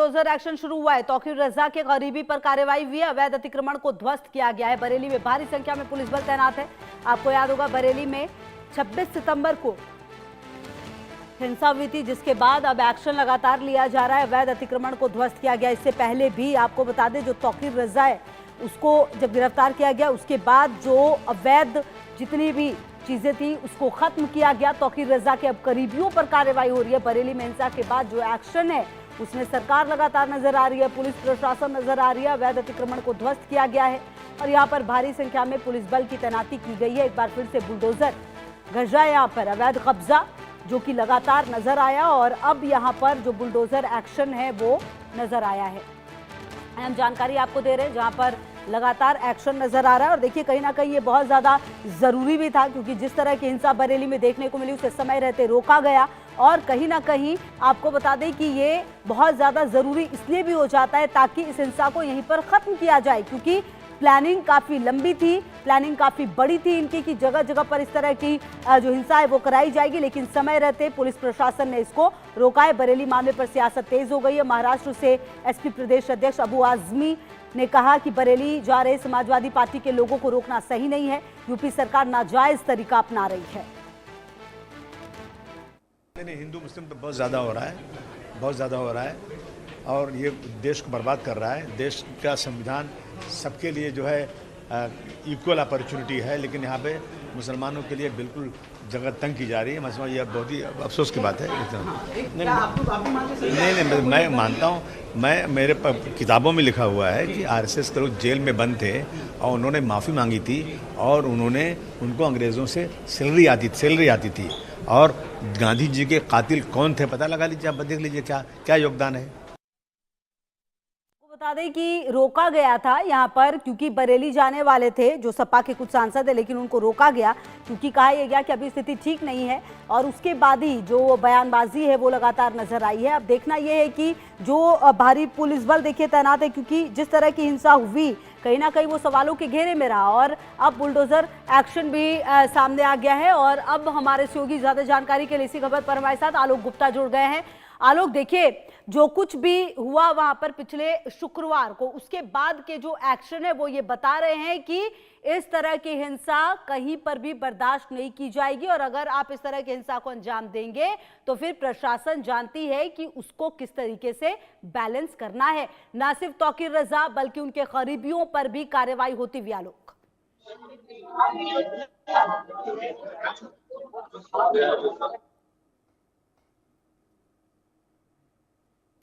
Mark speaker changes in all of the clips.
Speaker 1: Bulldozer action शुरू हुआ है। तौकीर रजा के गरीबी पर कार्रवाई हुई है। अवैध अतिक्रमण को ध्वस्त किया गया है। बरेली में भारी संख्या में पुलिस बल तैनात है। आपको याद होगा बरेली में 26 सितंबर को हिंसा हुई थी, जिसके बाद अब एक्शन लगातार लिया जा रहा है। अवैध अतिक्रमण को ध्वस्त किया गया। इससे पहले भी आपको बता दें, जो तौकीर रजा है उसको जब गिरफ्तार किया गया, उसके बाद जो अवैध जितनी भी चीजें थी उसको खत्म किया गया। तौकीर रजा के अब करीबियों पर कार्रवाई हो रही है। बरेली में हिंसा के बाद जो एक्शन है उसमें सरकार लगातार नजर आ रही है, पुलिस प्रशासन नजर आ रही है। अवैध अतिक्रमण को ध्वस्त किया गया है और यहाँ पर भारी संख्या में पुलिस बल की तैनाती की गई है। एक बार फिर से बुलडोजर गजा यहाँ पर अवैध कब्जा जो कि लगातार नजर आया और अब यहाँ पर जो बुलडोजर एक्शन है वो नजर आया है। अहम जानकारी आपको दे रहे हैं जहाँ पर लगातार एक्शन नजर आ रहा है। और देखिए कहीं ना कहीं ये बहुत ज़्यादा ज़रूरी भी था, क्योंकि जिस तरह की हिंसा बरेली में देखने को मिली उसे समय रहते रोका गया। और कहीं ना कहीं आपको बता दें कि ये बहुत ज़्यादा ज़रूरी इसलिए भी हो जाता है ताकि इस हिंसा को यहीं पर ख़त्म किया जाए, क्योंकि प्लानिंग काफ़ी लंबी थी, प्लानिंग काफ़ी बड़ी थी इनकी कि जगह जगह पर इस तरह की जो हिंसा है वो कराई जाएगी, लेकिन समय रहते पुलिस प्रशासन ने इसको रोका है। बरेली मामले पर सियासत तेज हो गई है। महाराष्ट्र से एसपी प्रदेश अध्यक्ष अबू आजमी ने कहा कि बरेली जा रहे समाजवादी पार्टी के लोगों को रोकना सही नहीं है। यूपी सरकार नाजायज तरीका अपना रही है।
Speaker 2: हिंदू मुस्लिम तो बहुत ज़्यादा हो रहा है, बहुत ज़्यादा हो रहा है और ये देश को बर्बाद कर रहा है। देश का संविधान सबके लिए जो है इक्वल अपॉर्चुनिटी है, लेकिन यहाँ पे मुसलमानों के लिए बिल्कुल जगह तंग की जा रही है। मतलब ये बहुत ही अफसोस की बात है। नहीं, मैं मानता हूँ। मेरे किताबों में लिखा हुआ है कि आरएसएस के लोग जेल में बंद थे और उन्होंने माफ़ी मांगी थी और उनको अंग्रेज़ों से सैलरी आती थी। और गांधी जी के कातिल कौन थे पता लगा लीजिए, आप देख लीजिए क्या योगदान है।
Speaker 1: बता दें कि रोका गया था यहाँ पर, क्योंकि बरेली जाने वाले थे जो सपा के कुछ सांसद है, लेकिन उनको रोका गया क्योंकि कहा यह गया कि अभी स्थिति ठीक नहीं है। और उसके बाद ही जो बयानबाजी है वो लगातार नजर आई है। अब देखना यह है कि जो भारी पुलिस बल देखिए तैनात है, क्योंकि जिस तरह की हिंसा हुई कहीं ना कहीं वो सवालों के घेरे में रहा और अब बुलडोजर एक्शन भी सामने आ गया है। और अब हमारे सहयोगी ज्यादा जानकारी के लिए इसी खबर पर हमारे साथ आलोक गुप्ता जुड़ गए हैं। आलोक, देखिए जो कुछ भी हुआ वहां पर पिछले शुक्रवार को, उसके बाद के जो एक्शन है वो ये बता रहे हैं कि इस तरह की हिंसा कहीं पर भी बर्दाश्त नहीं की जाएगी और अगर आप इस तरह की हिंसा को अंजाम देंगे तो फिर प्रशासन जानती है कि उसको किस तरीके से बैलेंस करना है। ना सिर्फ तौकीर रजा बल्कि उनके करीबियों पर भी कार्रवाई होती हुई। आलोक,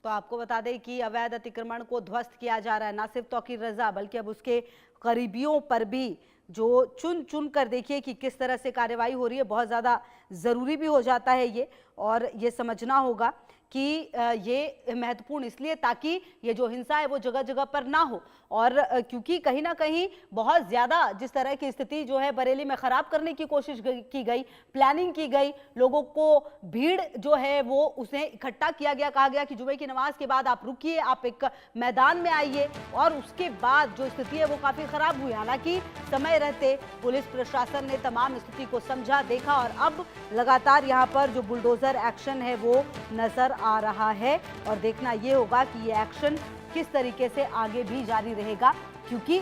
Speaker 1: तो आपको बता दें कि अवैध अतिक्रमण को ध्वस्त किया जा रहा है। ना सिर्फ तौकीर रजा बल्कि अब उसके करीबियों पर भी जो चुन कर देखिए कि किस तरह से कार्रवाई हो रही है। बहुत ज़्यादा ज़रूरी भी हो जाता है ये, और ये समझना होगा कि ये महत्वपूर्ण इसलिए ताकि ये जो हिंसा है वो जगह जगह पर ना हो। और क्योंकि कहीं ना कहीं बहुत ज़्यादा जिस तरह की स्थिति जो है बरेली में ख़राब करने की कोशिश की गई, प्लानिंग की गई, लोगों को भीड़ जो है वो उसे इकट्ठा किया गया, कहा गया कि जुमे की नमाज के बाद आप रुकिए, आप एक मैदान में आइए, और उसके बाद जो स्थिति है वो काफ़ी ख़राब हुई। हालांकि समय रहते पुलिस प्रशासन ने तमाम स्थिति को समझा, देखा और अब लगातार यहाँ पर जो बुलडोजर एक्शन है वो नजर आ रहा है। और देखना ये होगा कि ये एक्शन किस तरीके से आगे भी जारी रहेगा, क्योंकि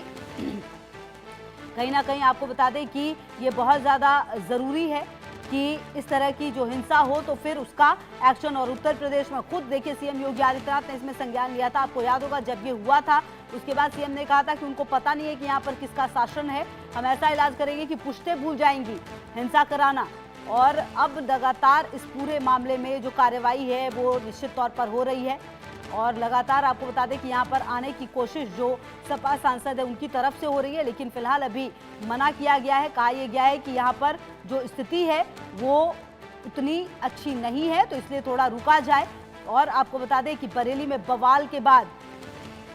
Speaker 1: कहीं ना कहीं आपको बता दें कि ये बहुत ज़्यादा ज़रूरी है कि इस तरह की जो हिंसा हो तो फिर उसका एक्शन। और उत्तर प्रदेश में खुद देखिए सीएम योगी आदित्यनाथ ने इसमें संज्ञान लिया था। आपको याद होगा जब ये हुआ था उसके बाद सीएम ने कहा था कि उनको पता नहीं है कि यहाँ पर किसका शासन है, हम ऐसा इलाज करेंगे कि पुश्ते भूल जाएंगी हिंसा कराना। और अब लगातार इस पूरे मामले में जो कार्रवाई है वो निश्चित तौर पर हो रही है और लगातार आपको बता दें कि यहाँ पर आने की कोशिश जो सपा सांसद है उनकी तरफ से हो रही है, लेकिन फिलहाल अभी मना किया गया है। कहा यह गया है कि यहाँ पर जो स्थिति है वो उतनी अच्छी नहीं है, तो इसलिए थोड़ा रुका जाए। और आपको बता दें कि बरेली में बवाल के बाद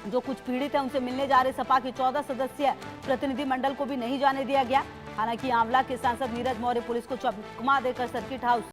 Speaker 1: जो कुछ पीड़ित है उनसे मिलने जा रहे सपा के 14 सदस्यीय प्रतिनिधिमंडल को भी नहीं जाने दिया गया। हालांकि आंवला के सांसद नीरज मौर्य पुलिस को चकमा देकर सर्किट हाउस